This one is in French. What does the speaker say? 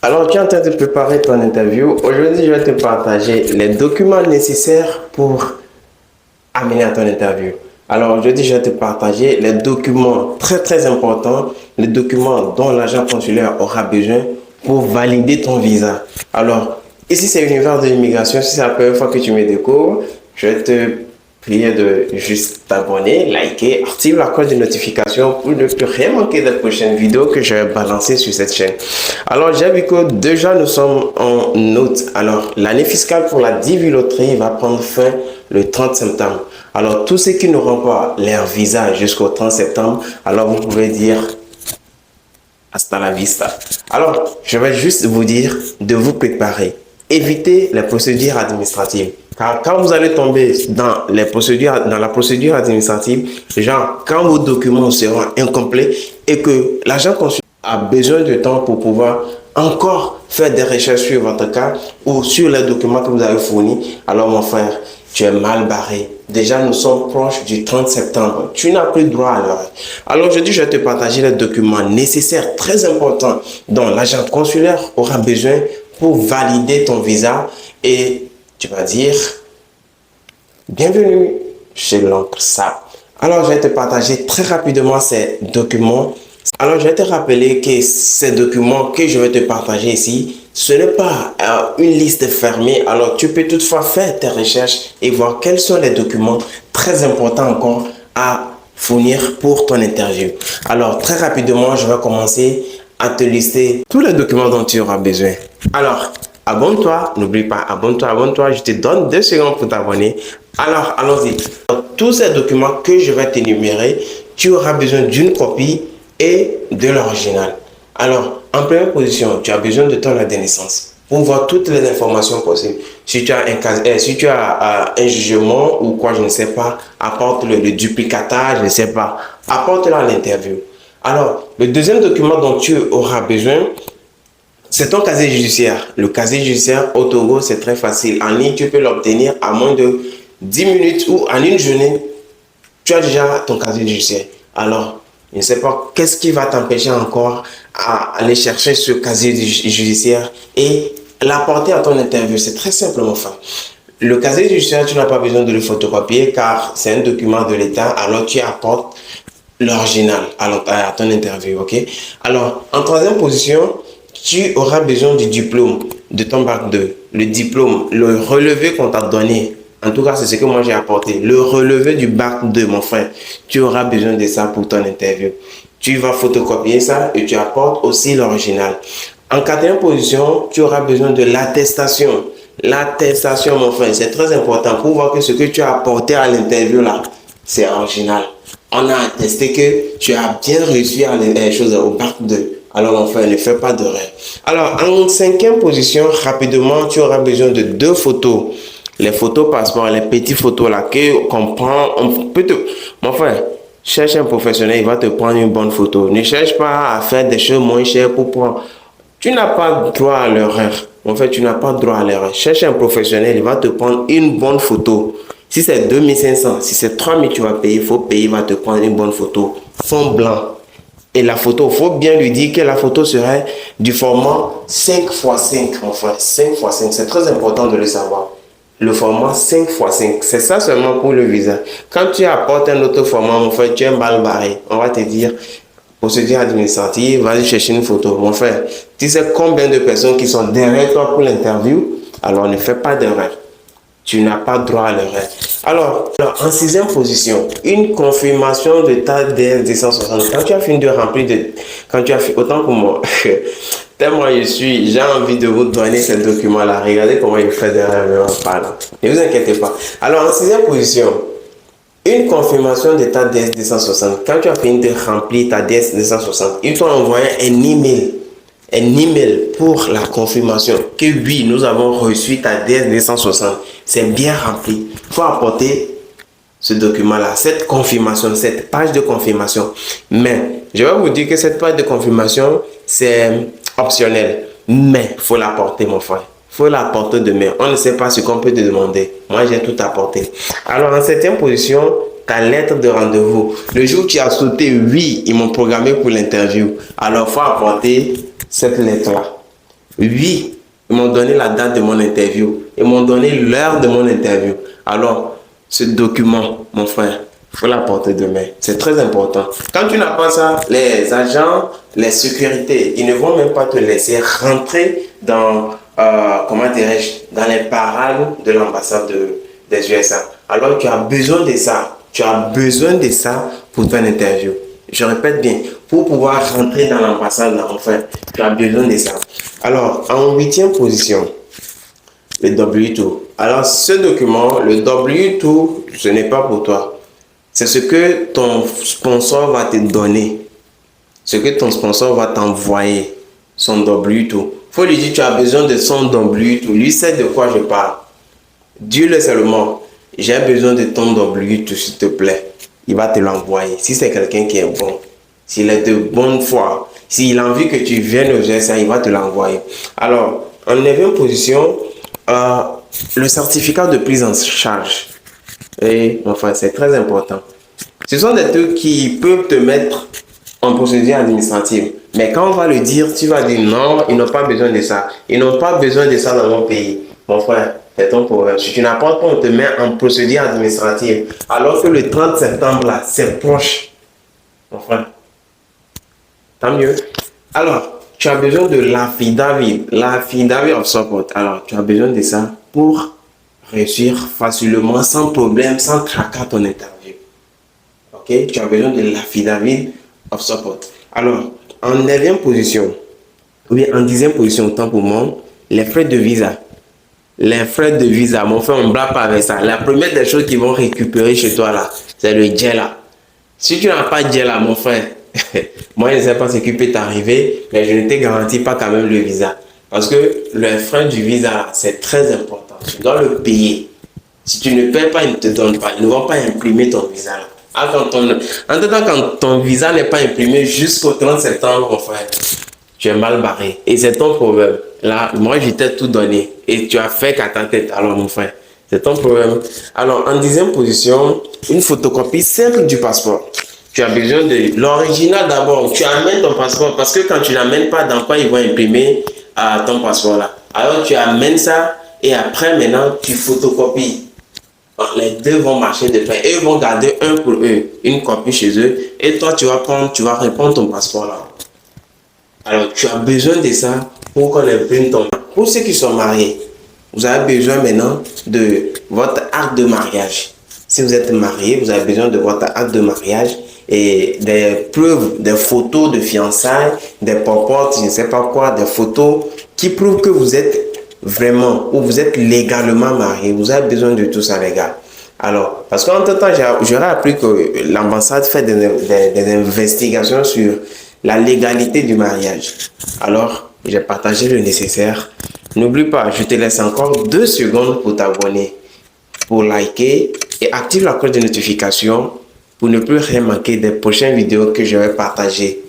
Alors, tu es en train de préparer ton interview. Aujourd'hui, je vais te partager les documents nécessaires pour amener à ton interview. Alors, aujourd'hui, je vais te partager les documents très importants, les documents dont l'agent consulaire aura besoin pour valider ton visa. Alors, ici, c'est l'univers de l'immigration. Si c'est la première fois que tu me découvres, je vais te prier de juste t'abonner, liker, activer la cloche de notification pour ne plus rien manquer des prochaines vidéos que je vais balancer sur cette chaîne. Alors, j'ai vu que déjà nous sommes en août. Alors, l'année fiscale pour la DIV loterie va prendre fin le 30 septembre. Alors, tous ceux qui n'auront pas leur visa jusqu'au 30 septembre, alors vous pouvez dire hasta la vista. Alors, je vais juste vous dire de vous préparer. Évitez les procédures administratives. Car quand vous allez tomber dans la procédure administrative, genre quand vos documents seront incomplets et que l'agent consulaire a besoin de temps pour pouvoir encore faire des recherches sur votre cas ou sur les documents que vous avez fournis, alors mon frère, tu es mal barré. Déjà, nous sommes proches du 30 septembre. Tu n'as plus droit à l'heure. Alors aujourd'hui, je vais te partager les documents nécessaires, très importants, dont l'agent consulaire aura besoin pour valider ton visa. Et tu vas dire, bienvenue chez l'oncle Sam. Alors, je vais te partager très rapidement ces documents. Alors, je vais te rappeler que ces documents que je vais te partager ici, ce n'est pas une liste fermée. Alors, tu peux toutefois faire tes recherches et voir quels sont les documents très importants encore à fournir pour ton interview. Alors, très rapidement, je vais commencer à te lister tous les documents dont tu auras besoin. Alors, abonne-toi, n'oublie pas, abonne-toi. Je te donne 2 secondes pour t'abonner. Alors, allons-y. Tous ces documents que je vais t'énumérer, tu auras besoin d'une copie et de l'original. Alors, en première position, tu as besoin de ton acte de naissance pour voir toutes les informations possibles. Si tu as un jugement ou quoi, je ne sais pas, apporte le duplicatage, je ne sais pas, apporte-le à l'interview. Alors, le deuxième document dont tu auras besoin, c'est ton casier judiciaire. Le casier judiciaire au Togo, c'est très facile. En ligne, tu peux l'obtenir à moins de 10 minutes ou en une journée. Tu as déjà ton casier judiciaire. Alors, je ne sais pas qu'est-ce qui va t'empêcher encore à aller chercher ce casier judiciaire et l'apporter à ton interview. C'est très simplement fait. Le casier judiciaire, tu n'as pas besoin de le photocopier car c'est un document de l'État. Alors, tu apportes l'original à ton interview. Ok? Alors, en troisième position, tu auras besoin du diplôme de ton bac 2. Le diplôme, le relevé qu'on t'a donné. En tout cas, c'est ce que moi j'ai apporté. Le relevé du bac 2, mon frère. Tu auras besoin de ça pour ton interview. Tu vas photocopier ça et tu apportes aussi l'original. En quatrième position, tu auras besoin de l'attestation. L'attestation, mon frère, c'est très important pour voir que ce que tu as apporté à l'interview là, c'est original. On a attesté que tu as bien réussi à les choses au bac 2. Alors, mon frère, ne fais pas d'erreur. Alors, en cinquième position, rapidement, tu auras besoin de 2 photos. Les photos passeport, les petites photos là qu'on prend, mon frère, cherche un professionnel, il va te prendre une bonne photo. Ne cherche pas à faire des choses moins chères pour prendre. Tu n'as pas droit à l'erreur. En fait, tu n'as pas droit à l'erreur. Cherche un professionnel, il va te prendre une bonne photo. Si c'est 2500, si c'est 3000 tu vas payer, il faut payer, il va te prendre une bonne photo. Fond blanc. Et la photo, il faut bien lui dire que la photo serait du format 5x5, mon frère. 5x5, c'est très important de le savoir. Le format 5x5, c'est ça seulement pour le visa. Quand tu apportes un autre format, mon frère, tu es mal barré. On va te dire, procédure administrative, vas-y chercher une photo. Mon frère, tu sais combien de personnes qui sont derrière toi pour l'interview? Alors ne fais pas d'erreur. Tu n'as pas droit à l'erreur. Alors, en sixième position, une confirmation de ta DS260. Quand tu as fini de remplir, quand tu as fait autant que moi, tellement j'ai envie de vous donner ces documents-là. Regardez comment il fait derrière parlant. Ne vous inquiétez pas. Alors, en sixième position, une confirmation de ta DS260. Quand tu as fini de remplir ta DS260, ils t'ont envoyé un email pour la confirmation que oui, nous avons reçu ta DS260. C'est bien rempli. Il faut apporter ce document-là, cette confirmation, cette page de confirmation. Mais je vais vous dire que cette page de confirmation, c'est optionnel. Mais il faut l'apporter, mon frère. Il faut l'apporter demain. On ne sait pas ce qu'on peut te demander. Moi, j'ai tout apporté. Alors, en septième position, ta lettre de rendez-vous. Le jour où tu as sauté, oui, ils m'ont programmé pour l'interview. Alors, il faut apporter cette lettre-là. Oui, ils m'ont donné la date de mon interview. Ils m'ont donné l'heure de mon interview. Alors, ce document, mon frère, il faut l'apporter demain. C'est très important. Quand tu n'as pas ça, les agents, les sécurités, ils ne vont même pas te laisser rentrer dans, comment dirais-je, dans les parades de l'ambassade des USA. Alors, tu as besoin de ça. Tu as besoin de ça pour ton interview. Je répète bien, pour pouvoir rentrer dans l'ambassade, enfin, tu as besoin de ça. Alors, en 8e position, le W2. Alors, ce document, le W2, ce n'est pas pour toi. C'est ce que ton sponsor va te donner. Ce que ton sponsor va t'envoyer, son W2. Il faut lui dire, tu as besoin de son W2. Lui sait de quoi je parle. Dis-le seulement, j'ai besoin de ton W2, s'il te plaît. Il va te l'envoyer. Si c'est quelqu'un qui est bon, s'il est de bonne foi, s'il a envie que tu viennes au USA, il va te l'envoyer. Alors, en 9e position, le certificat de prise en charge. Et enfin, c'est très important. Ce sont des trucs qui peuvent te mettre en procédure administrative. Mais quand on va le dire, tu vas dire non, ils n'ont pas besoin de ça. Ils n'ont pas besoin de ça dans mon pays. Mon frère, c'est ton problème. Si tu n'apportes pas, on te met en procédure administrative. Alors que le 30 septembre, là, c'est proche. Mon frère, tant mieux. Alors, tu as besoin de l'affidavit of support. Alors, tu as besoin de ça pour réussir facilement, sans problème, sans tracas ton interview. Ok? Tu as besoin de l'affidavit of support. Alors, en 9e position, oui, en 10e position, autant pour moi, les frais de visa. Les frais de visa, mon frère, on ne blague pas avec ça. La première des choses qu'ils vont récupérer chez toi, là, c'est le JELA. Si tu n'as pas de JELA, mon frère, moi, je ne sais pas ce qui peut t'arriver, mais je ne te garantis pas quand même le visa. Parce que le frais du visa, c'est très important. Tu dois le payer. Si tu ne payes pas, ils ne te donnent pas. Ils ne vont pas imprimer ton visa. Là. En tout cas, quand ton visa n'est pas imprimé jusqu'au 30 septembre, mon frère, tu es mal barré. Et c'est ton problème. Là, moi, je t'ai tout donné. Et tu as fait qu'à ta tête. Alors, mon frère, c'est ton problème. Alors, en 10e position, une photocopie simple du passeport. Tu as besoin de l'original d'abord. Tu amènes ton passeport parce que quand tu l'amènes pas, dans quoi ils vont imprimer ton passeport là. Alors, tu amènes ça et après, maintenant, tu photocopies. Les deux vont marcher de pair. Eux vont garder un pour eux, une copie chez eux. Et toi, tu vas répondre ton passeport là. Alors, tu as besoin de ça pour qu'on imprime ton... Pour ceux qui sont mariés, vous avez besoin maintenant de votre acte de mariage. Si vous êtes marié, vous avez besoin de votre acte de mariage et des preuves, des photos de fiançailles, des popotes, je ne sais pas quoi, des photos qui prouvent que vous êtes vraiment ou vous êtes légalement marié. Vous avez besoin de tout ça, les gars. Alors, parce qu'en tout temps, j'aurais appris que l'ambassade fait des investigations sur la légalité du mariage. Alors, j'ai partagé le nécessaire. N'oublie pas, je te laisse encore 2 secondes pour t'abonner, pour liker et active la cloche de notification pour ne plus rien manquer des prochaines vidéos que je vais partager.